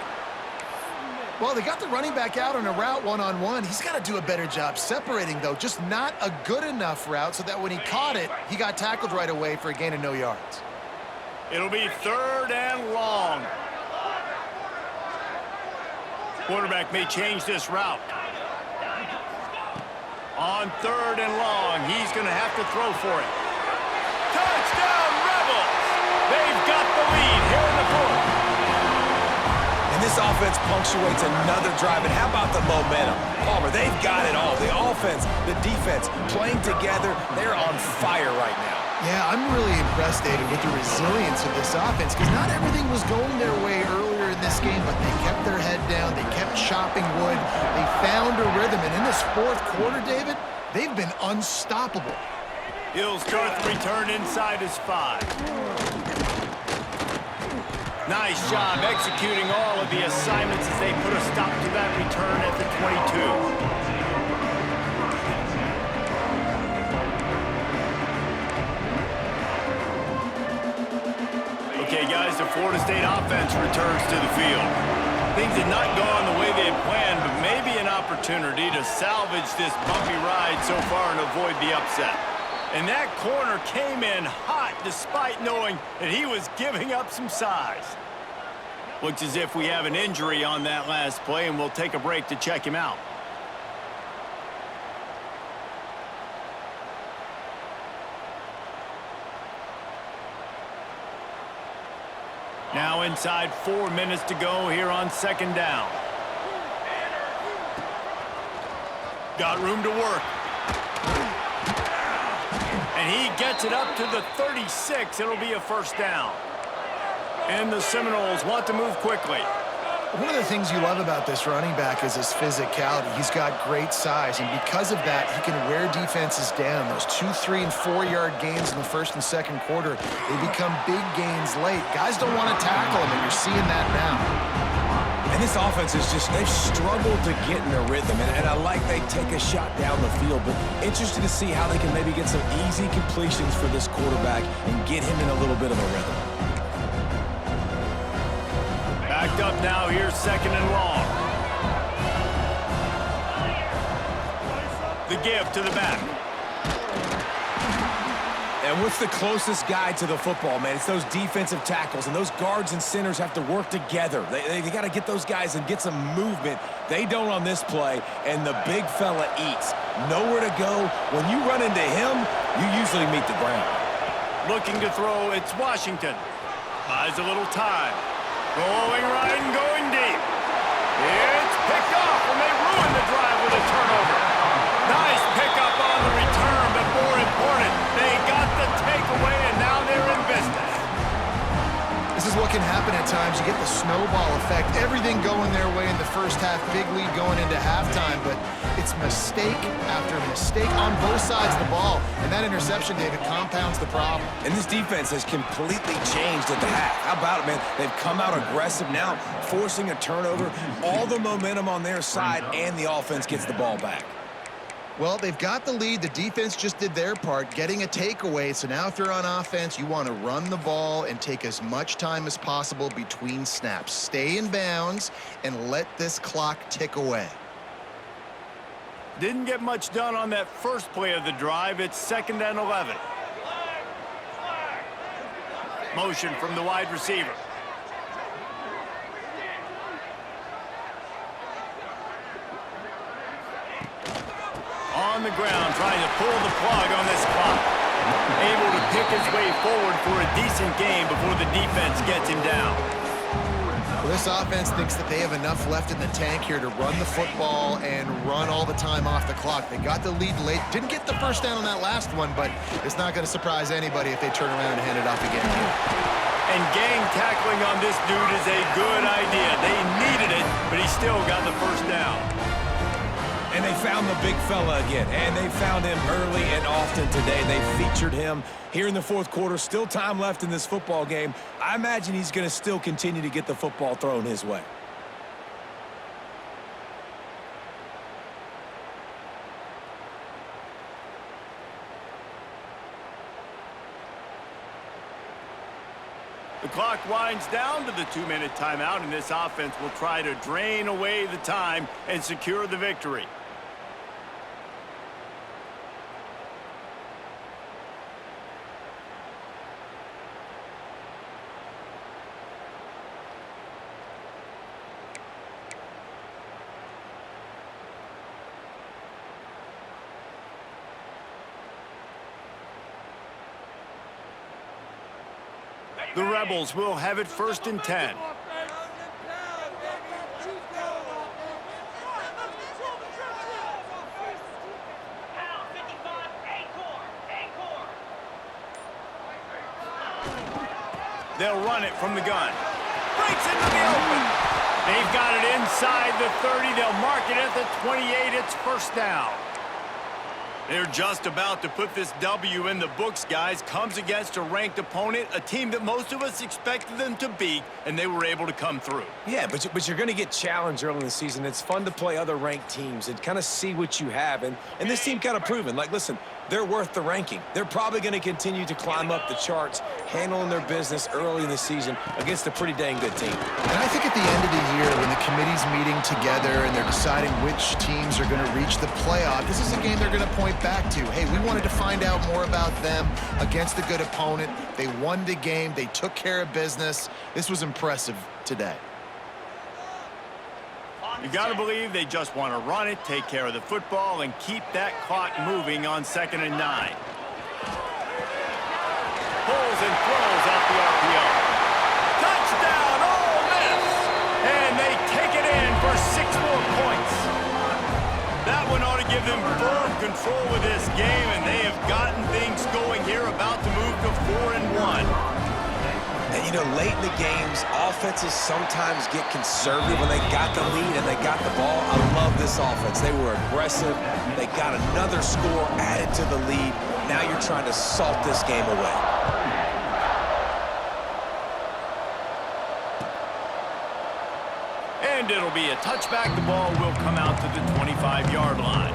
Well, they got the running back out on a route one-on-one. He's got to do a better job separating, though. Just not a good enough route so that when he caught it, he got tackled right away for a gain of no yards. It'll be 3rd and long. Quarterback may change this route. On 3rd and long, he's going to have to throw for it. Touchdown, Rebels! They've got the lead here in the 4th. And this offense punctuates another drive. And how about the momentum? Palmer, they've got it all. The offense, the defense, playing together. They're on fire right now. Yeah, I'm really impressed, David, with the resilience of this offense because not everything was going their way earlier in this game, but they kept their head down. They kept chopping wood. They found a rhythm. And in this 4th quarter, David, they've been unstoppable. He'll start the return inside his 5. Nice job executing all of the assignments as they put a stop to that return at the 22. Okay, guys, the Florida State offense returns to the field. Things had not gone the way they had planned, but maybe an opportunity to salvage this bumpy ride so far and avoid the upset. And that corner came in hot despite knowing that he was giving up some size. Looks as if we have an injury on that last play, and we'll take a break to check him out. Now inside 4 minutes to go here on 2nd down. Got room to work. And he gets it up to the 36. It'll be a 1st down. And the Seminoles want to move quickly. One of the things you love about this running back is his physicality. He's got great size, and because of that, he can wear defenses down. Those 2, 3, and 4-yard gains in the 1st and 2nd quarter, they become big gains late. Guys don't want to tackle him, and you're seeing that now. And this offense is just, they've struggled to get in a rhythm, and I like they take a shot down the field, but interested to see how they can maybe get some easy completions for this quarterback and get him in a little bit of a rhythm. Backed up now here, 2nd and long. The give to the back. And what's the closest guy to the football, man? It's those defensive tackles, and those guards and centers have to work together. They got to get those guys and get some movement. They don't on this play, and the big fella eats. Nowhere to go. When you run into him, you usually meet the ground. Looking to throw, it's Washington. Buys a little time. Going right and going deep. It's picked off, and they ruin the drive with a turnover. Nice pickup on the return, but more important, they got the takeaway, and now they're in business. This is what can happen at times. You get the snowball effect. Everything going their way in the first half. Big lead going into halftime, but it's mistake after mistake on both sides of the ball. And that interception, David, compounds the problem. And this defense has completely changed at the half. How about it, man? They've come out aggressive now, forcing a turnover. All the momentum on their side, and the offense gets the ball back. Well, they've got the lead. The defense just did their part, getting a takeaway. So now if you're on offense, you want to run the ball and take as much time as possible between snaps. Stay in bounds and let this clock tick away. Didn't get much done on that first play of the drive. It's 2nd and 11. Motion from the wide receiver. On on the ground trying to pull the plug on this clock. Able to pick his way forward for a decent game before the defense gets him down. Well, this offense thinks that they have enough left in the tank here to run the football and run all the time off the clock. They got the lead late. Didn't get the first down on that last one, but it's not going to surprise anybody if they turn around and hand it off again here. And gang tackling on this dude is a good idea. They needed it, but he still got the first down. And they found the big fella again, and they found him early and often today. They featured him here in the fourth quarter. Still time left in this football game. I imagine he's going to still continue to get the football thrown his way. The clock winds down to the 2-minute timeout, and this offense will try to drain away the time and secure the victory. The Rebels will have it 1st and 10. They'll run it from the gun. Breaks into the open. They've got it inside the 30. They'll mark it at the 28. It's first down. They're just about to put this W in the books, guys. Comes against a ranked opponent, a team that most of us expected them to beat, and they were able to come through. Yeah, but you're going to get challenged early in the season. It's fun to play other ranked teams and kind of see what you have. And this team kind of proven, like, listen, they're worth the ranking. They're probably going to continue to climb up the charts, handling their business early in the season against a pretty dang good team. And I think at the end of the year, when the committee's meeting together and they're deciding which teams are going to reach the playoff, this is a game they're going to point back to. Hey, we wanted to find out more about them against a good opponent. They won the game. They took care of business. This was impressive today. You got to believe they just want to run it, take care of the football, and keep that clock moving on 2nd and 9. Pulls and throws off the RPO. Touchdown, Ole Miss! And they take it in for 6 more points. That one ought to give them firm control of this game, and they have gotten things going here, about to move to 4 and 1. And, you know, late in the games, offenses sometimes get conservative when they got the lead and they got the ball. I love this offense. They were aggressive. They got another score added to the lead. Now you're trying to salt this game away. And it'll be a touchback. The ball will come out to the 25-yard line.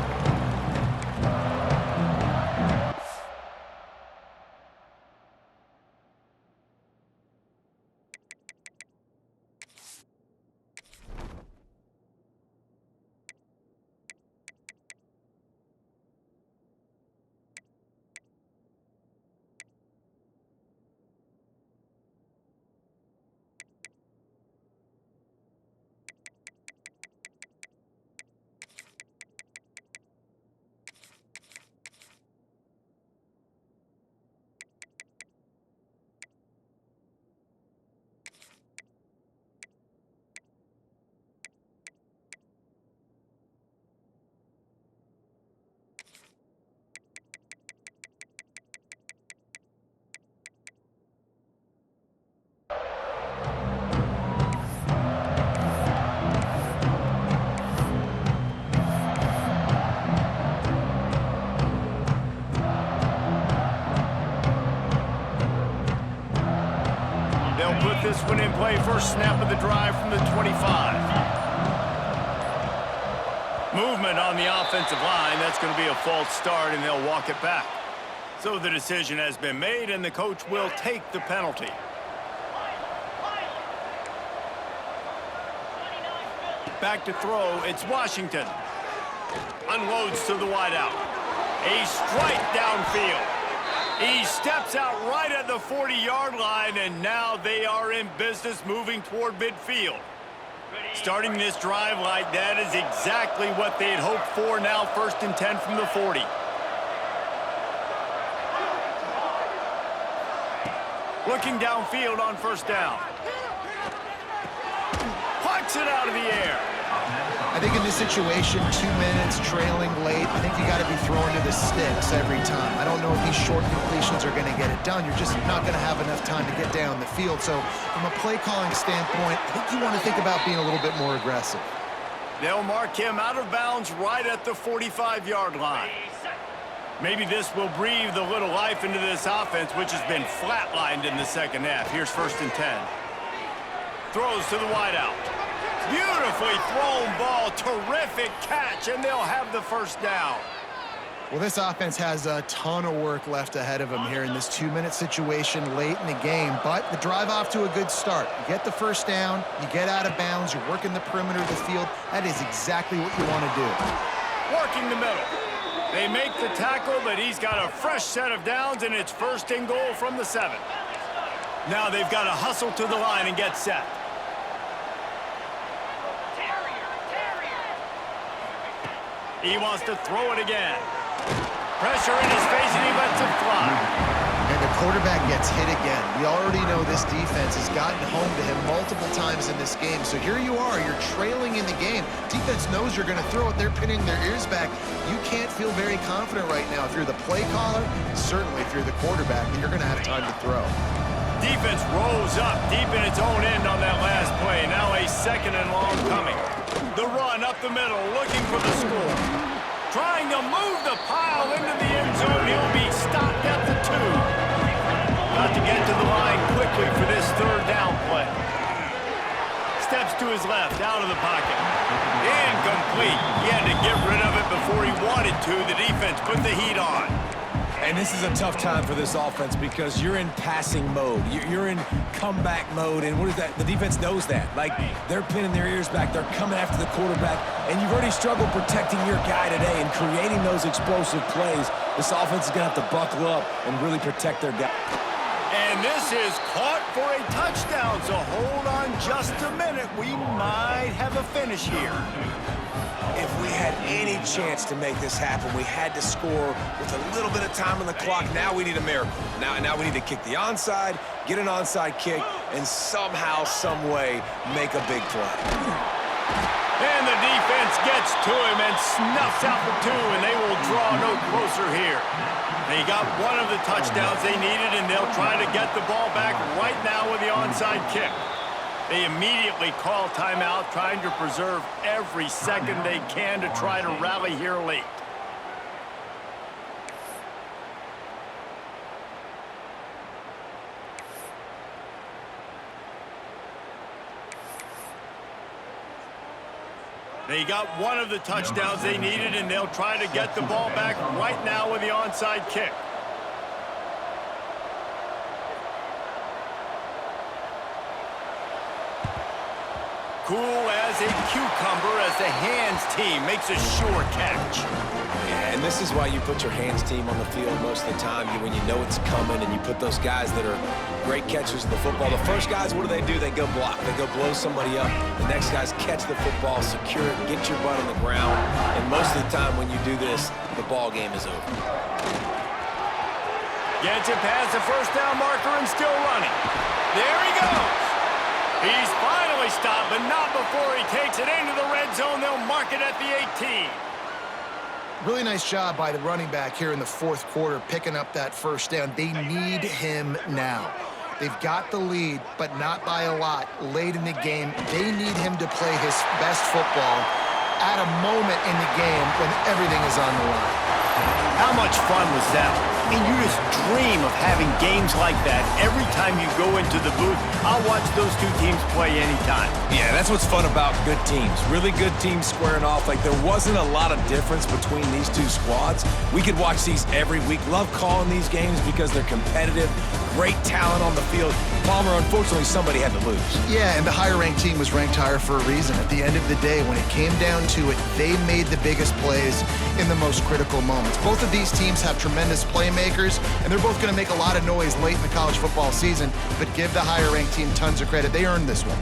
Put this one in play. First snap of the drive from the 25. Movement on the offensive line. That's going to be a false start, and they'll walk it back. So the decision has been made, and the coach will take the penalty. Back to throw. It's Washington. Unloads to the wideout. A strike downfield. He steps out right at the 40-yard line, and now they are in business moving toward midfield. Starting this drive like that is exactly what they had hoped for. Now 1st and 10 from the 40. Looking downfield on 1st down. Plucks it out of the air. I think in this situation, 2 minutes, trailing late, I think you got to be throwing to the sticks every time. I don't know if these short completions are going to get it done. You're just not going to have enough time to get down the field. So from a play calling standpoint, I think you want to think about being a little bit more aggressive. They'll mark him out of bounds right at the 45-yard line. Maybe this will breathe a little life into this offense, which has been flatlined in the second half. Here's 1st and 10. Throws to the wideout. Beautifully thrown ball. Terrific catch, and they'll have the 1st down. Well, this offense has a ton of work left ahead of them here in this 2-minute situation late in the game, but the drive off to a good start. You get the 1st down, you get out of bounds, you're working the perimeter of the field. That is exactly what you want to do. Working the middle. They make the tackle, but he's got a fresh set of downs, and it's 1st and goal from the 7. Now they've got to hustle to the line and get set. He wants to throw it again. Pressure in his face, and he lets it fly. And the quarterback gets hit again. We already know this defense has gotten home to him multiple times in this game. So here you are, you're trailing in the game. Defense knows you're going to throw it. They're pinning their ears back. You can't feel very confident right now. If you're the play caller, certainly if you're the quarterback, then you're going to have time to throw. Defense rolls up deep in its own end on that last play. Now a 2nd and long coming. The run up the middle, looking for the score. Trying to move the pile into the end zone. He'll be stopped at the 2. Got to get to the line quickly for this 3rd down play. Steps to his left, out of the pocket. Incomplete. He had to get rid of it before he wanted to. The defense put the heat on. And this is a tough time for this offense because you're in passing mode. You're in comeback mode, and what is that? The defense knows that. Like, they're pinning their ears back. They're coming after the quarterback, and you've already struggled protecting your guy today and creating those explosive plays. This offense is going to have to buckle up and really protect their guy. And this is caught for a touchdown, so hold on just a minute. We might have a finish here. If we had any chance to make this happen, we had to score with a little bit of time on the clock. Now we need a miracle. Now we need to kick the onside, get an onside kick, and somehow, some way, make a big play. And the defense gets to him and snuffs out the 2, and they will draw no closer here. They got one of the touchdowns they needed, and they'll try to get the ball back right now with the onside kick. They immediately call timeout, trying to preserve every second they can to try to rally here late. They got one of the touchdowns they needed, and they'll try to get the ball back right now with the onside kick. Cool as a cucumber as the hands team makes a sure catch. Yeah, and this is why you put your hands team on the field most of the time, when you know it's coming, and you put those guys that are great catchers of the football. The first guys, what do? They go block. They go blow somebody up. The next guys catch the football, secure it, get your butt on the ground. And most of the time when you do this, the ball game is over. Gets it past the 1st down marker and still running. There he goes. He's finally stopped, but not before he takes it into the red zone. They'll mark it at the 18. Really nice job by the running back here in the 4th quarter, picking up that 1st down. They need him now. They've got the lead, but not by a lot late in the game. They need him to play his best football at a moment in the game when everything is on the line. How much fun was that? I mean, you just dream of having games like that every time you go into the booth. I'll watch those 2 teams play anytime. Yeah, that's what's fun about good teams. Really good teams squaring off. Like, there wasn't a lot of difference between these 2 squads. We could watch these every week. Love calling these games because they're competitive. Great talent on the field. Palmer, unfortunately, somebody had to lose. Yeah, and the higher-ranked team was ranked higher for a reason. At the end of the day, when it came down to it, they made the biggest plays in the most critical moments. Both of these teams have tremendous playmakers, and they're both going to make a lot of noise late in the college football season, but give the higher-ranked team tons of credit. They earned this one.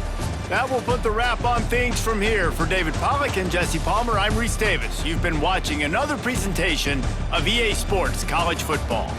That will put the wrap on things from here. For David Pollack and Jesse Palmer, I'm Reese Davis. You've been watching another presentation of EA Sports College Football.